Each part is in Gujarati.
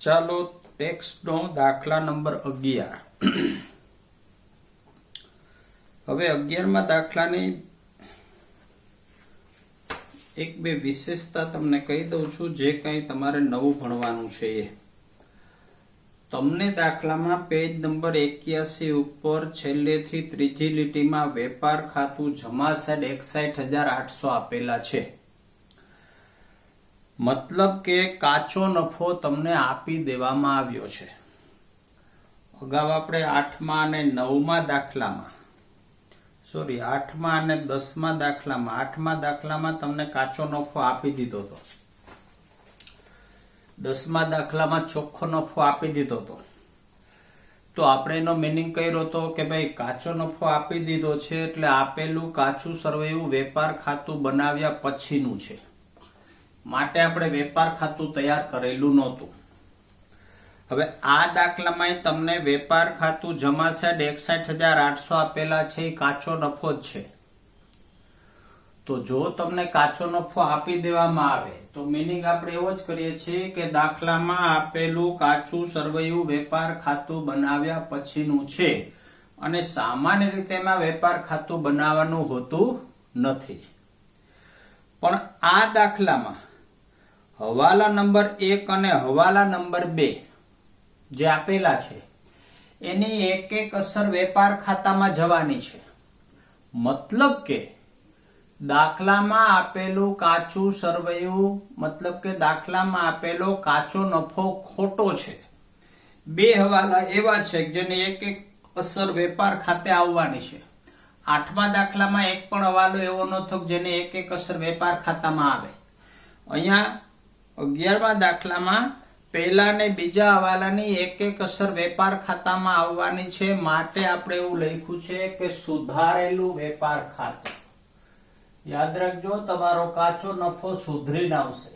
ચાલો ટેક્સ્ટનો દાખલા નંબર 11. હવે 11માં દાખલાની એક બે વિશેષતા તમને કહી દઉં છું, જે કંઈ તમારે નવું ભણવાનું છે એ. તમને દાખલામાં પેજ નંબર 81 ઉપર છેલ્લેથી ત્રીજી લીટીમાં વેપાર ખાતું જમા સાઈડ 61,800 આપેલા છે. મતલબ કે કાચો નફો તમને આપી દેવામાં આવ્યો છે. અગાઉ આપણે 8મા અને 9મા દાખલામાં 8મા અને 10મા દાખલામાં 8મા દાખલામાં તમને કાચો નફો આપી દીધો હતો. 10મા દાખલામાં ચોખ્ખો નફો આપી દીધો હતો. તો આપણે એનો મીનિંગ કર્યો હતો કે ભાઈ કાચો નફો આપી દીધો છે એટલે આપેલું કાચું સરવૈયું વેપાર ખાતું બનાવ્યા પછીનું છે, માટે આપણે વેપાર ખાતું તૈયાર કરેલું નહોતું. હવે આ દાખલામાં તમને વેપાર ખાતું જમા સાઈડ 61,800 આપેલા છે, એ કાચો નફો જ છે. તો જો તમને કાચો નફો આપી દેવામાં આવે તો મીનિંગ આપણે એવો જ કરીએ છીએ કે દાખલામાં આપેલું કાચું સરવૈયું વેપાર ખાતું બનાવ્યા પછીનું છે, અને સામાન્ય રીતે એમાં વેપાર ખાતું બનાવવાનું હોતું નથી. પણ આ દાખલામાં હવાલા નંબર 1 અને હવાલા નંબર 2 જે આપેલા છે એની એક એક અસર વેપાર ખાતામાં જવાની છે. મતલબ કે દાખલામાં આપેલું કાચું સરવૈયું, મતલબ કે દાખલામાં આપેલો કાચો નફો ખોટો છે. બે હવાલા એવા છે જેની એક એક અસર વેપાર ખાતે આવવાની છે. 8મા દાખલામાં એક પણ હવાલો એવો નહોતો જેને એક એક અસર વેપાર ખાતામાં આવે. અહીંયા 11મા દાખલામાં પહેલા ને બીજા હવાલાની એક એક અસર વેપાર ખાતામાં આવવાની છે, માટે આપણે એવું લખ્યું છે કે સુધારેલું વેપાર ખાતું. યાદ રાખજો, તમારો કાચો નફો સુધરીને આવશે.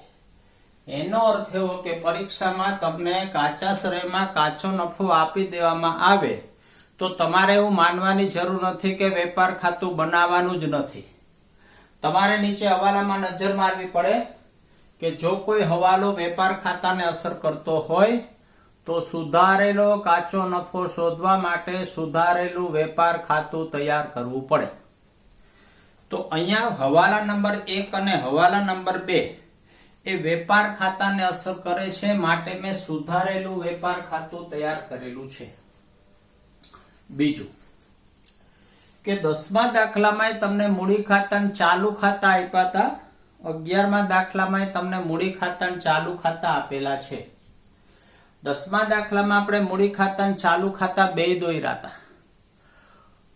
એનો અર્થ એવો કે પરીક્ષામાં તમને કાચા સરવૈયામાં કાચો નફો આપી દેવામાં આવે તો તમારે એવું માનવાની જરૂર નથી કે વેપાર ખાતું બનાવવાનું જ નથી. તમારે નીચે હવાલામાં નજર મારવી પડે કે જો કોઈ હવાલો વેપાર ખાતાને અસર કરતો હોય તો સુધારેલો કાચો નફો શોધવા માટે સુધારેલું વેપાર ખાતું તૈયાર કરવું પડે. તો અહીંયા હવાલા નંબર 1 અને હવાલા નંબર 2 એ વેપાર ખાતાને અસર કરે છે, માટે મેં સુધારેલું વેપાર ખાતું તૈયાર કરેલું છે. બીજું કે 10મા દાખલામાં તમને મૂડી ખાતા ચાલુ ખાતા આપ્યા હતા. 11મા દાખલામાં તમને મૂડી ખાતા ચાલુ ખાતા આપેલા છે. 10મા દાખલામાં આપણે મૂડી ખાતા ચાલુ ખાતા બે દોર્યા હતા.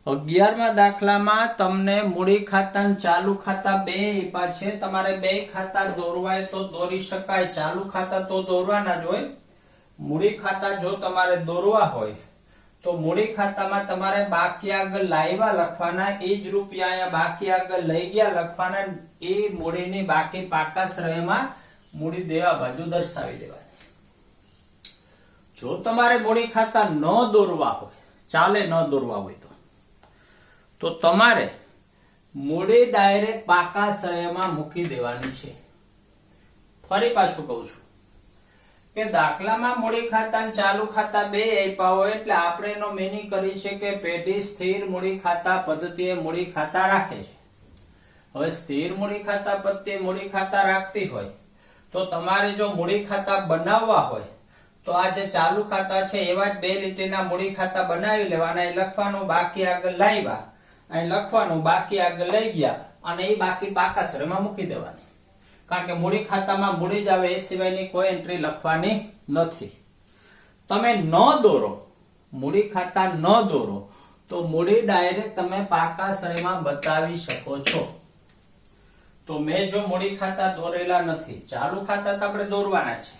11મા દાખલામાં તમને મૂડી ખાતા ચાલુ ખાતા બે આપ્યા છે. તમારે બે ખાતા દોરવાય તો દોરી શકાય, ચાલુ ખાતા તો દોરવાના જ હોય. મૂડી ખાતા જો તમારે દોરવા હોય તો મૂડી ખાતામાં તમારે બાકી આગળ લાવ્યા લખવાના, એ જ રૂપિયા અહીંયા બાકી આગળ લઈ ગયા લખવાના. એ મૂડીની બાકી પાકા શ્રેયમાં મૂડી દેવા બાજુ દર્શાવી દેવાની. જો તમારે મૂડી ખાતા ન દોરવા હોય, ચાલે ન દોરવા હોય તો તમારે મૂડી ડાયરેક્ટ પાકા શ્રેયમાં મૂકી દેવાની છે. ફરી પાછું કહું છું કે દાખલામાં મૂડી ખાતા ચાલુ ખાતા બે આપ્યા હોય એટલે આપણે એનો મીનિંગ કરી છે કે પેઢી સ્થિર મૂડી ખાતા પદ્ધતિએ મૂડી ખાતા રાખે છે. હવે સ્થિર મૂડી ખાતા પદ્ધતિએ મૂડી ખાતા રાખતી હોય તો તમારે જો મૂડી ખાતા બનાવવા હોય તો આ જે ચાલુ ખાતા છે એવા જ બે લીટીના મૂડી ખાતા બનાવી લેવાના. એ લખવાનું બાકી આગળ લાવ્યા, અહીં લખવાનું બાકી આગળ લઈ ગયા, અને એ બાકી પાકા શ્રેયમાં મૂકી દેવાની. કારણ કે મૂડી ખાતામાં મૂડી જ આવે, એ સિવાયની કોઈ એન્ટ્રી લખવાની નથી. તમે ન દોરો, મૂડી ખાતા ન દોરો તો મૂડી ડાયરેક્ટ તમે પાકા શ્રેયમાં બતાવી શકો છો. તો મેં જો મૂડી ખાતા દોરેલા નથી, ચાલુ ખાતા તો આપણે દોરવાના છે.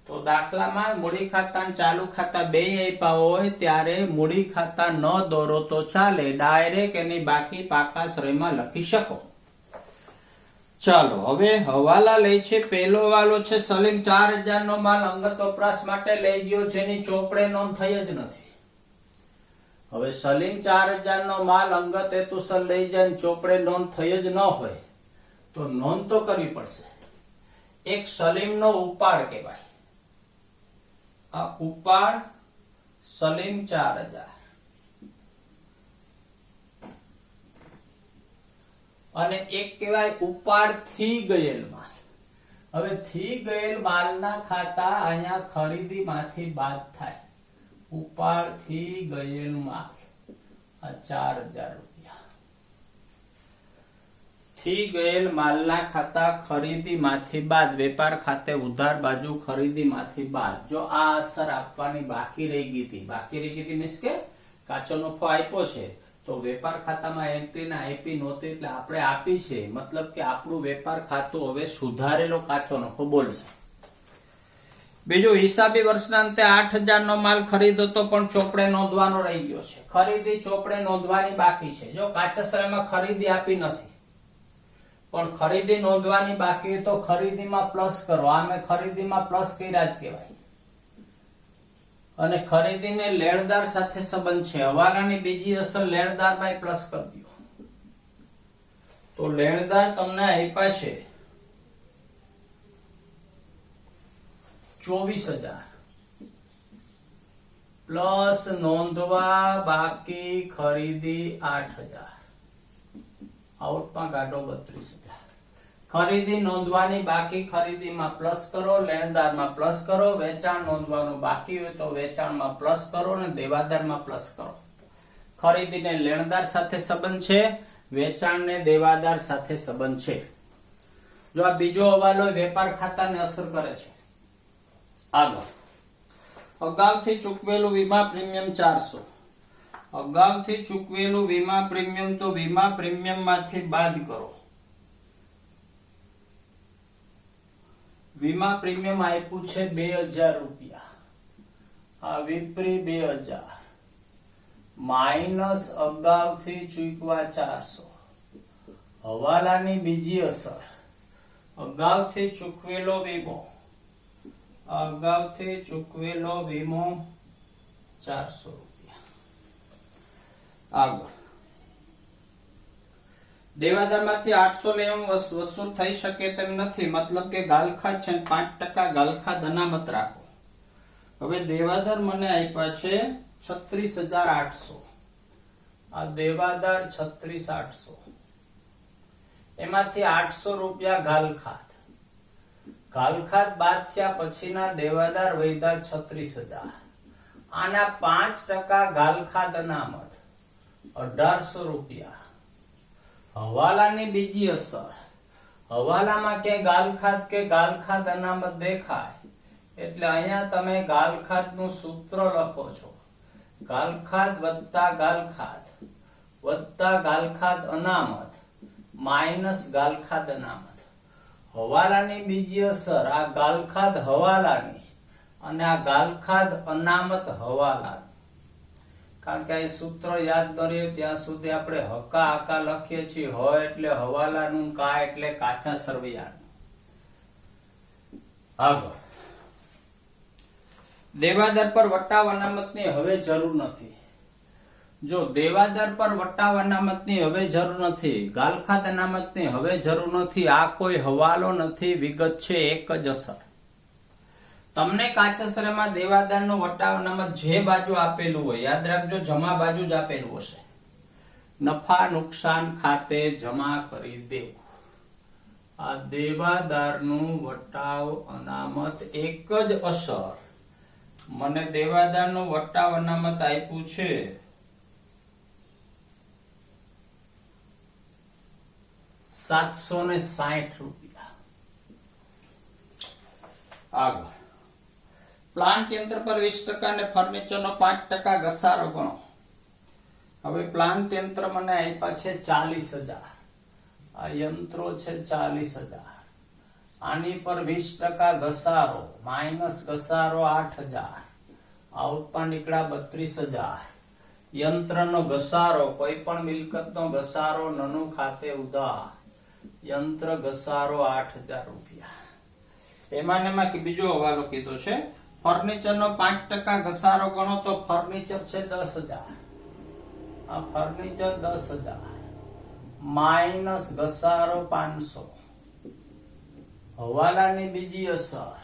તો દાખલામાં મૂડી ખાતા ચાલુ ખાતા બે આપ્યા હોય ત્યારે મૂડી ખાતા ન દોરો તો ચાલે, ડાયરેક્ટ એની બાકી પાકા શ્રેયમાં લખી શકો. ચાલો હવે હવાલા લઈ છે. પહેલો હવાલો છે સલીમ 4,000 નો માલ અંગત વપરાશ માટે લઈ ગયો, જેની ચોપડે નોંધ થઈ જ નથી. હવે સલીમ 4,000 નો માલ અંગત હેતુસર લઈ જાય, ચોપડે નોંધ થઈ જ ન હોય તો નોંધ તો કરવી પડશે. એક સલીમનો ઉપાડ કહેવાય. આ ઉપાડ સલીમ 4000 અને એક કહેવાય ઉપાડ થી ગયેલ માલ. હવે થી ગયેલ માલના ખાતા અહીંયા ખરીદી માંથી બાદ થાય. ઉપાડ થી ગયેલ માલ આ 4000 રૂપિયા. થી ગયેલ માલના ખાતા ખરીદી માંથી બાદ, વેપાર ખાતે ઉધાર બાજુ ખરીદી માંથી બાદ. જો આ અસર આપવાની બાકી રહી ગઈ હતી મીન્સ કે કાચો નફો આપ્યો છે તો વેપાર ખાતામાં એન્ટ્રી ના આપી નહોતી એટલે આપણે આપી છે, મતલબ કે આપણું વેપાર ખાતું હવે સુધારેલો કાચો નફો બોલશે. બીજું, હિસાબી વર્ષના અંતે 8000 નો માલ ખરીદો તો પણ ચોપડે નોંધવાનો રહી ગયો છે. ખરીદી ચોપડે નોંધવાની બાકી છે. જો કાચા સમયમાં ખરીદી આપી નથી પણ ખરીદી નોંધવાની બાકી તો ખરીદીમાં પ્લસ કરો. આ મેં ખરીદીમાં પ્લસ કર્યા જ કહેવાય. અને ખરીદીને લેણદાર સાથે સંબંધ છે. હવાલાની બીજી અસર લેણદારમાં પ્લસ કરી દો. તો લેણદાર તમને આપ્યા છે 24000 પ્લસ નોંધવા બાકી ખરીદી 8000, આઉટમાં કાઢો 32000. ખરીદી નોંધવાની બાકી ખરીદીમાં પ્લસ કરો, લેણદારમાં પ્લસ કરો, વેચાણ નોંધવાનું બાકી હોય તો વેચાણમાં પ્લસ કરો અને દેવાદારમાં પ્લસ કરો. ખરીદીને લેણદાર સાથે સંબંધ છે, વેચાણને દેવાદાર સાથે સંબંધ છે. જો આ બીજો હવાલો વેપાર ખાતાને અસર કરે છે. આગળ, અગાઉથી ચૂકવેલું વીમા પ્રીમિયમ 400. અગાઉથી ચૂકવેલું વીમા પ્રીમિયમ તો વીમા પ્રીમિયમ માંથી બાદ કરો. વીમા પ્રીમિયમ આપ્યું છે 2000 રૂપિયા. આ વિપરી 2000 માઇનસ અગાઉથી ચૂકવા 400. હવાલાની બીજી અસર, અગાઉથી ચૂકવેલો વીમો, અગાઉથી ચૂકવેલો વીમો 400 રૂપિયા. આગળ, દેવાદારમાંથી 800 લેવું વસૂલ થઈ શકે તેમ નથી, મતલબ કે ગાલખાદ છે 5% ગાલખાદ અનામત રાખો. હવે દેવાદાર મને આપ્યા છે 36800. આ દેવાદાર 36800, એમાંથી 800 રૂપિયા ગાલખાદ. ગાલખાદ બાદ થયા પછીના દેવાદાર વૈધા 36000. આના 5% ગાલખાદ અનામત 1800 રૂપિયા. હવાલાની બીજી અસર, હવાલામાં કે ગાલખાદ અનામત દેખાય એટલે અહીંયા તમે ગાલખાદ નું સૂત્ર લખો છો. ગાલખાદ વત્તા ગાલખાદ અનામત માઇનસ ગાલખાદ અનામત. હવાલાની બીજી અસર, આ ગાલખાદ હવાલાની અને આ ગાલખાદ અનામત હવાલાની. કારણ કે આ સૂત્ર યાદ ન રહે ત્યાં સુધી આપણે હકા આકા લખીએ છીએ. હ એટલે હવાલાનું, કા એટલે કાચા સરવૈયાનું. આગળ, દેવાદાર પર વટાવ અનામતની હવે જરૂર નથી. જો દેવાદાર પર વટાવ અનામતની હવે જરૂર નથી, ગાલખાદ અનામતની હવે જરૂર નથી. આ કોઈ હવાલો નથી, વિગત છે એક જ અસર. તમને કાચા સરેમાં દેવાદારનો વટાવ અનામત જે બાજુ આપેલું હોય, યાદ રાખજો જમા બાજુ જ આપેલું હશે. નફા નુકસાન ખાતે જમા કરી દેવું. આ દેવાદારનું વટાવ અનામત એક જ અસર. મને દેવાદારનું વટાવ અનામત આપ્યું છે 760 રૂપિયા. આગળ, પ્લાન્ટ યંત્ર પર 20% અને ફર્નિચરનો 5% ઘસારો ગણો. હવે પ્લાન્ટ યંત્ર મને આપ્યા છે 40000. આ યંત્રો છે 40000. આની પર 20% ઘસારો માઇનસ ઘસારો 8000. આઉટમાં નીકળ્યા 32000. યંત્રનો ઘસારો, કોઈ પણ મિલકતનો ઘસારો નનું ખાતે ઉધાર. યંત્ર ઘસારો 8000 રૂપિયા. એમાં બીજો હવાલો કીધો છે ફર્નિચરનો 5% ઘસારો ગણો તો ફર્નિચર છે 10000. આ ફર્નિચર 10000 માઇનસ ઘસારો 500. હવાલાની બીજી અસર,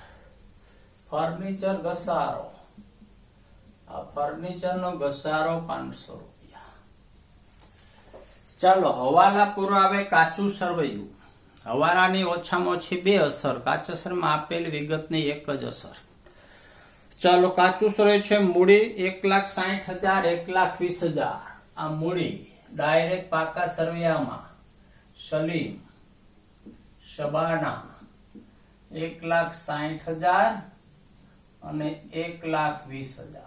ફર્નિચર ઘસારો આ ફર્નિચરનો ઘસારો 500 રૂપિયા. ચાલો હવાલા પુરાવે કાચું સરવૈયું. હવાલાની ઓછામાં ઓછી 2 અસર, કાચસરમાં આપેલ વિગતની એક જ અસર. ચાલો કાચું સરવૈયું છે મૂડી 1,60,000 1,20,000. આ મૂડી ડાયરેક્ટ પાકા સરવૈયામાં સલીમ શબાના 1,60,000 અને 1,20,000.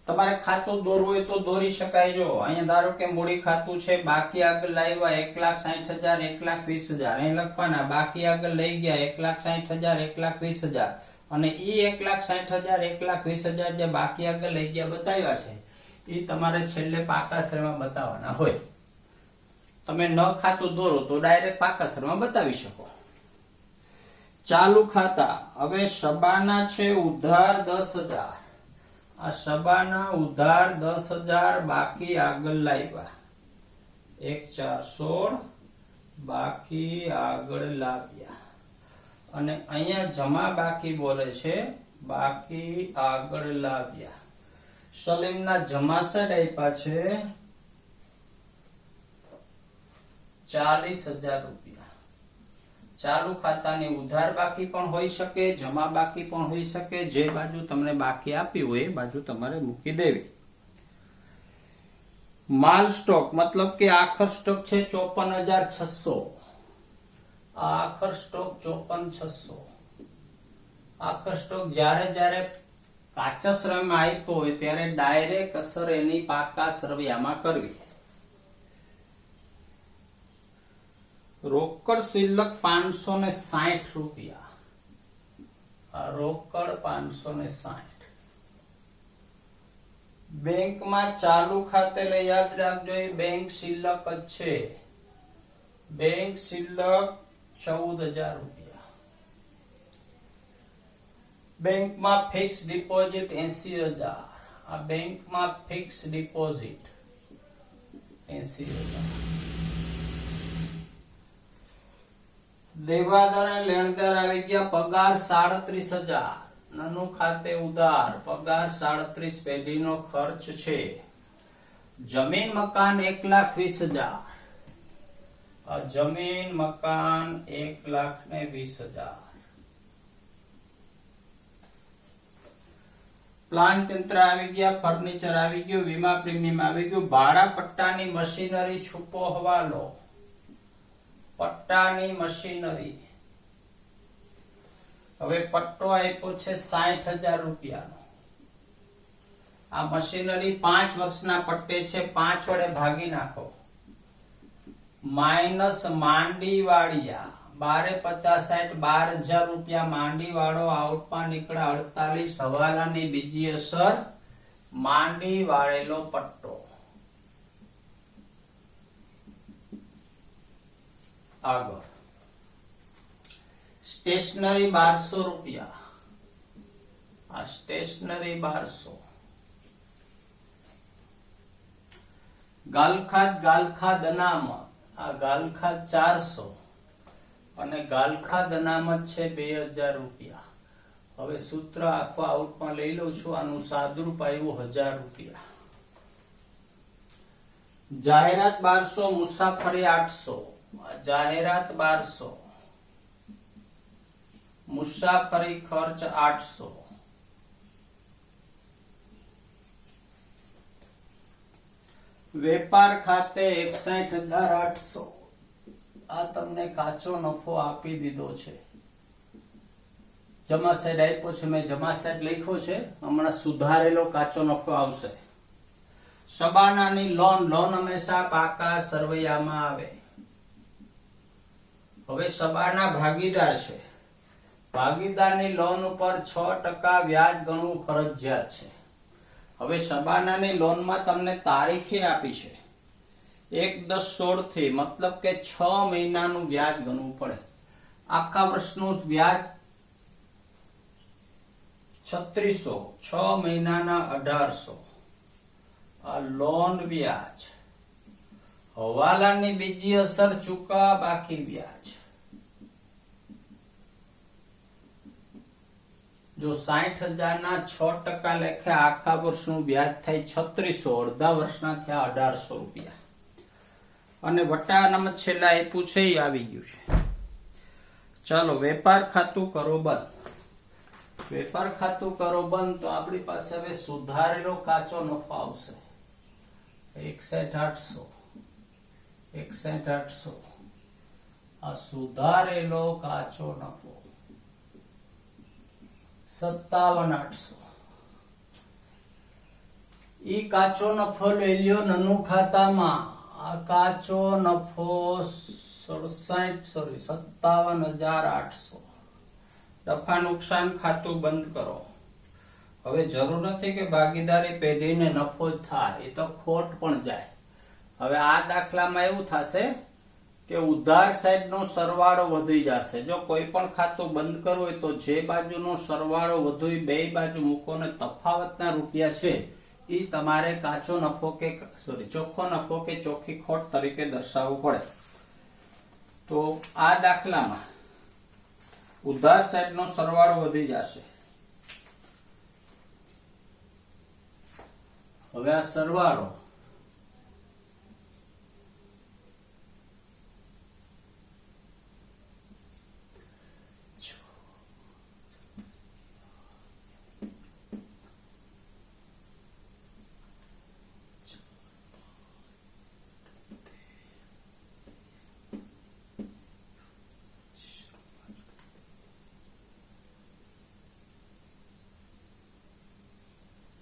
તમારે ખાતું દોરવું હોય તો દોરી શકાય. જો અહીંયા ધારો કે મૂડી ખાતું છે, બાકી આગળ લાવ્યા 1,60,000 1,20,000, અહીં લખવાના બાકી આગળ લઈ ગયા 1,60,000 1,20,000, અને ઈ 1,60,000 1,20,000 જે બાકી આગળ લઈ ગયા બતાવ્યા છે એ તમારે છેલ્લે પાકા સરવૈયામાં બતાવવાના હોય. તમે ન ખાતું દોરો તો ડાયરેક્ટ પાકા સરવૈયામાં બતાવી શકો. ચાલુ ખાતા હવે શબાના છે ઉધાર 10,000. આ શબાના ઉધાર 10,000 બાકી આગળ લાવ્યા 1,416 બાકી આગળ લાવ્યા, અને અહીંયા જમા બાકી બોલે છે બાકી આગળ લાવ્યા. સલીમના જમા સાઈડ આપ્યા છે 40,000 રૂપિયા. ચાલુ ખાતાની ઉધાર બાકી પણ હોઈ શકે, જમા બાકી પણ હોઈ શકે. જે બાજુ તમને બાકી આપી હોય એ બાજુ તમારે મૂકી દેવી. માલ સ્ટોક મતલબ કે આખર સ્ટોક છે 54,600. આ આખર સ્ટોક 54,600. આખર સ્ટોક જ્યારે કાચા સરવૈયામાં આપ્યો હોય ત્યારે ડાયરેક્ટ અસર એની પાકા સરવૈયામાં કરવી. રોકડ શિલ્લક 560 રૂપિયા. રોકડ 560. બેંકમાં ચાલુ ખાતે યાદ રાખજો એ બેંક શિલ્લક જ છે. બેંક શિલ્લક 14,000 રૂપિયા. બેંકમાં ફિક્સ ડિપોઝિટ 80,000. આ બેંકમાં ફિક્સ ડિપોઝિટ 80,000. દેવાદાર અને લેણદાર આવી ગયા. પગાર 37,000. નાનું ખાતે ઉધાર પગાર 37 પેઢીનો ખર્ચ છે. જમીન મકાન 1,20,000. જમીન મકાન 1,20,000. પ્લાન્ટ યંત્ર આવી ગયા, ફર્નિચર આવી ગયું, વીમા પ્રીમિયમ આવી ગયું. ભાડા પટ્ટાની મશીનરી છૂપો હવાલો. પટ્ટાની મશીનરી હવે પટ્ટો આપ્યો છે 60,000 રૂપિયાનો. આ મશીનરી 5 વર્ષના પટ્ટે છે. 5 વડે ભાગી નાખો. માઇનસ માંડી વાળિયા 12,50 12,000 રૂપિયા માંડી વાળો આઉટમાં નીકળે 48. હવાલાની બીજી અસર માંડી વાળેલો પટ્ટો. આગળ સ્ટેશનરી 1200 રૂપિયા. આ સ્ટેશનરી 1200. ગાલખાદ અનામત. આ ગાલખાદ 400 અને ગાલખાદ અનામત છે 2,000 રૂપિયા. હવે સૂત્ર આખો આઉટમાં લઈ લઉં છું. આનું સાદુરૂપ આવ્યું 1,000 રૂપિયા. જાહેરાત 1200, મુસાફરી 800. જાહેરાત 1200, મુસાફરી ખર્ચ 800. વેપાર ખાતે 61,800. આ તમને કાચો નફો આપી દીધો છે. જમા સાઈડ આપ્યો છે, મેં જમા સાઈડ લખ્યો છે. હમણાં સુધારેલો કાચો નફો આવશે. શબાનાની લોન હંમેશા પાકા સરવૈયામાં આવે. હવે શબાના ભાગીદાર છે. ભાગીદારની લોન ઉપર 6% વ્યાજ ગણવું ફરજિયાત છે. હવે શબાનાની લોનમાં તમને તારીખે આપી છે 1/10/16 થી, મતલબ કે 6 મહિનાનું વ્યાજ ગણવું પડે. આખા વર્ષનું વ્યાજ 3600, 6 મહિનાના 1800. આ લોન વ્યાજ. હવાલાની બીજી અસર ચૂકવવા બાકી વ્યાજ. જો 60,000 ના 6% લેખે આખા વર્ષનું વ્યાજ થાય 3600, અડધા વર્ષના થયા 1800 રૂપિયા. અને વટા અનામત છેલ્લા આપ્યું છે એ આવી ગયું છે. ચાલો વેપાર ખાતું કરો બંધ. વેપાર ખાતું કરો બંધ તો આપણી પાસે હવે સુધારેલો કાચો નફો આવશે 61,800. 61,800 આ સુધારેલો કાચો નફો 57,800. ઈ કાચો નફો લઈ લ્યો નનુ ખાતામાં. આ કાચો નફો 57,800. નફા નુકસાન ખાતું બંધ કરો. હવે જરૂર નથી કે ભાગીદારી પેઢીને નફો જ થાય, એ તો ખોટ પણ જાય. હવે આ દાખલામાં એવું થશે કે ઉધાર સાઈડનો સરવાળો વધી જશે. જો કોઈ પણ ખાતું બંધ કરવું હોય તો જે બાજુનો સરવાળો વધુ બે બાજુ મૂકો ને તફાવતના રૂપિયા છે એ તમારે કાચો નફો કે ચોખ્ખો નફો કે ચોખ્ખી ખોટ તરીકે દર્શાવવું પડે. તો આ દાખલામાં ઉધાર સાઈડનો સરવાળો વધી જશે. હવે આ સરવાળો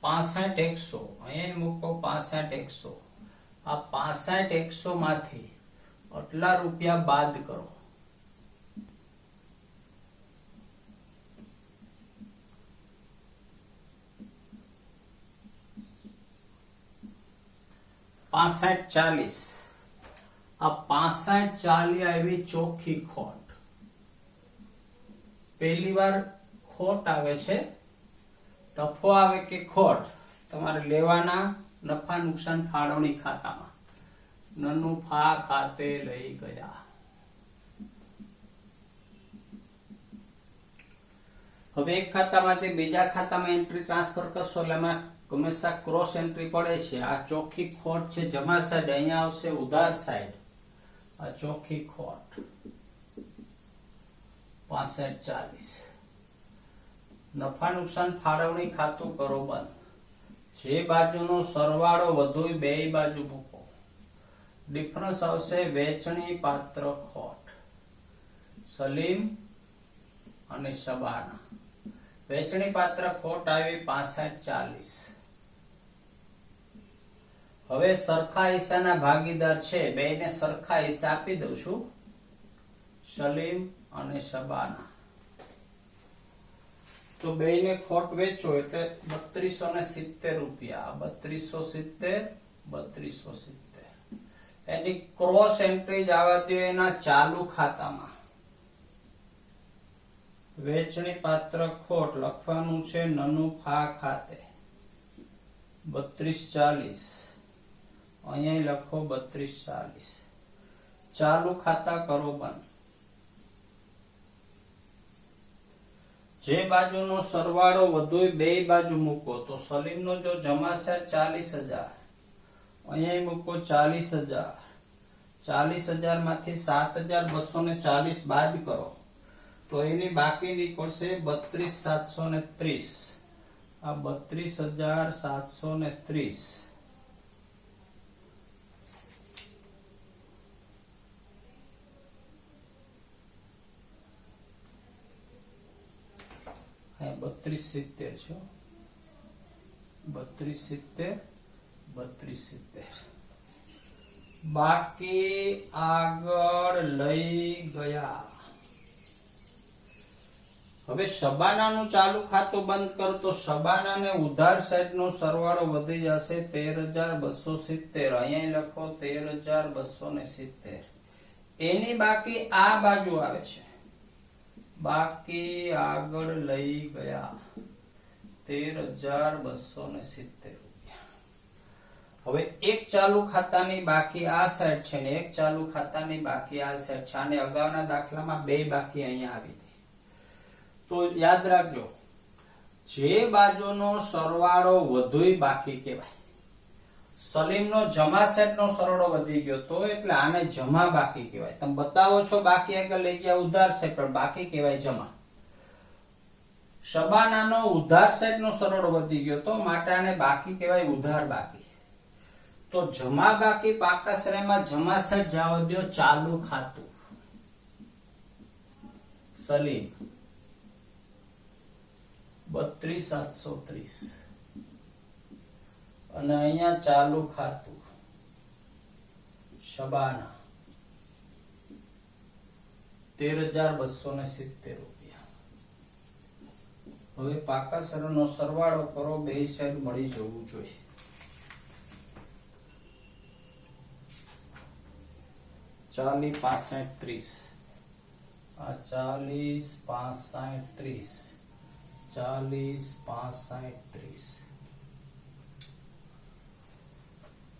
$65,100 અહીંયા મૂકો 65,100. આ 65,100 માંથી આટલા રૂપિયા બાદ કરો. $65,40. આ 65,40 આવી ચોખ્ખી ખોટ. પહેલી વાર ખોટ આવે છે. નફો આવે કે ખોટ તમારે લેવાના નફા નુકસાન ફાળવણી ખાતામાં. નનુ ફા ખાતે લઈ ગયા. હવે એક ખાતામાંથી બીજા ખાતામાં એન્ટ્રી ટ્રાન્સફર કરશો એટલે એમાં હંમેશા ક્રોસ એન્ટ્રી પડે છે. આ ચોખ્ખી ખોટ છે જમા સાઈડ, અહીંયા આવશે ઉધાર સાઈડ. આ ચોખ્ખી ખોટ 65,40. નફા નુકસાન ફાળવણી ખાતું કરો બંધ. જે બાજુનો સરવાળો વધુ બે બાજુ મૂકો. ડિફરન્સ આવશે વેચણી પાત્ર ખોટ. સલીમ અને શબાના. વેચણી પાત્ર ખોટ આવી 65,40. હવે સરખા હિસ્સાના ભાગીદાર છે, બેને સરખા હિસ્સા આપી દઉં છું. સલીમ અને શબાના. તો બેને ખોટ વેચો એટલે 3270 રૂપિયા. 3270, 3270. એની ક્રોસ એન્ટ્રી જવા દો એના ચાલુ ખાતામાં. વેચણી પાત્ર ખોટ લખવાનું છે નનુ ફા ખાતે 3240. અહીંયા લખો 3240. ચાલુ ખાતા કરો બંધ. જે બાજુનો સરવાળો વધુ બે બાજુ મૂકો. તો સલીમનો જો જમા છે 40,000, અહીંયા મૂકો 40,000. 40,000 માંથી 7,240 બાદ કરો તો એની બાકી નીકળશે 32,730. આ 32,730. હા 3270 છે. 3270, 3270. બાકી આગળ લઈ ગયા. હવે શબાનાનું ચાલુ ખાતું બંધ કરો તો શબાનાને ઉધાર સાઈડનો સરવાળો વધી જશે 13,270. અહીંયા લખો 13,270. એની બાકી આ બાજુ આવે છે. બાકી આગળ લઈ ગયા 13,270 રૂપિયા. હવે એક ચાલુ ખાતાની બાકી આ સાઈડ છે ને એક ચાલુ ખાતાની બાકી આ સાઈડ છે. આને અગાઉના દાખલામાં બે બાકી અહીંયા આવી હતી. તો યાદ રાખજો જે બાજુનો સરવાળો વધુય બાકી કહેવાય. સલીમનો જમા સેટનો સરવાળો વધી ગયો તો એટલે આને જમા બાકી કહેવાય. તમે બતાવો છો બાકી આગળ લઈ ગયા ઉધાર સેટ, પણ બાકી કહેવાય જમા. શબાનાનો ઉધાર સેટનો સરવાળો વધી ગયો તો માટે આને બાકી કહેવાય ઉધાર બાકી. તો જમા બાકી પાકા શ્રેણીમાં જમા સેટ જવા દો ચાલુ ખાતું. સલીમ 32,730 અને અહીંયા ચાલુ ખાતું શબાના 13,270 રૂપિયા. હવે પાકા સરનો સરવાળો કરો, બે સેટ મળી જવું જોઈએ. ચાલી 65,30 આ 40 65 30 40 65 30.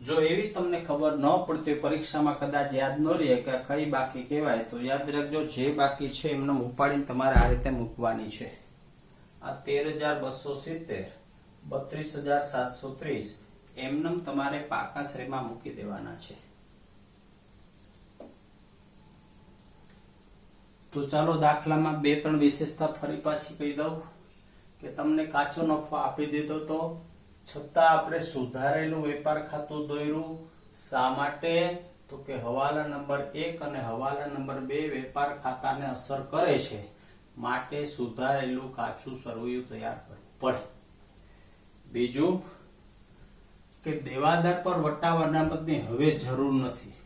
જો એવી તમને ખબર ન પડતી પરીક્ષામાં કદાચ યાદ ન રહે કે કઈ બાકી કહેવાય, તો યાદ રાખજો જે બાકી છે એમને ઉપાડીને તમારે આ રીતે મૂકવાની છે. આ 13,270 32,730 એમને તમારે પાકા શ્રેણીમાં મૂકી દેવાના છે. તો ચાલો દાખલામાં 2-3 વિશેષતા ફરી પાછી કહી દઉં કે તમને કાચો નફો આપી દીધો તો છતાં આપણે સુધારેલું વેપાર ખાતું દોર્યું. શા માટે? તો કે હવાલા નંબર 1 અને હવાલા નંબર 2 વેપાર ખાતાને અસર કરે છે, માટે સુધારેલું કાચું સરવૈયું તૈયાર કરવું પડે. બીજું કે દેવાદાર પર વટાવ અનામતની હવે જરૂર નથી.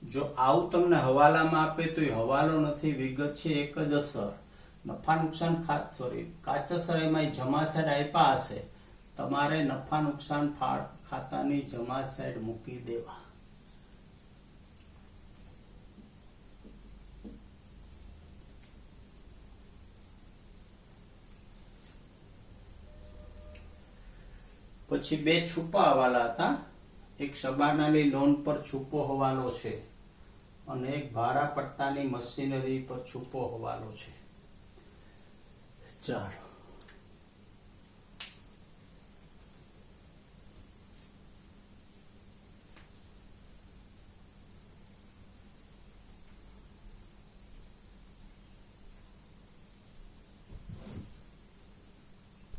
જો આવું તમને હવાલામાં આપે તો એ હવાલો નથી, વિગત છે એક જ અસર. નફા નુકસાન કાચા શ્રેણીમાં જમા સાઈડ આપ્યા હશે, તમારે નફા નુકસાન ખાતાની જમા સાઈડ મૂકી દેવા. પછી 2 છુપા હવાલા હતા. એક શબાનાની લોન પર છુપો હવાલો છે અને એક ભાડા પટ્ટાની મશીનરી પર છુપો હવાલો છે. ચાલો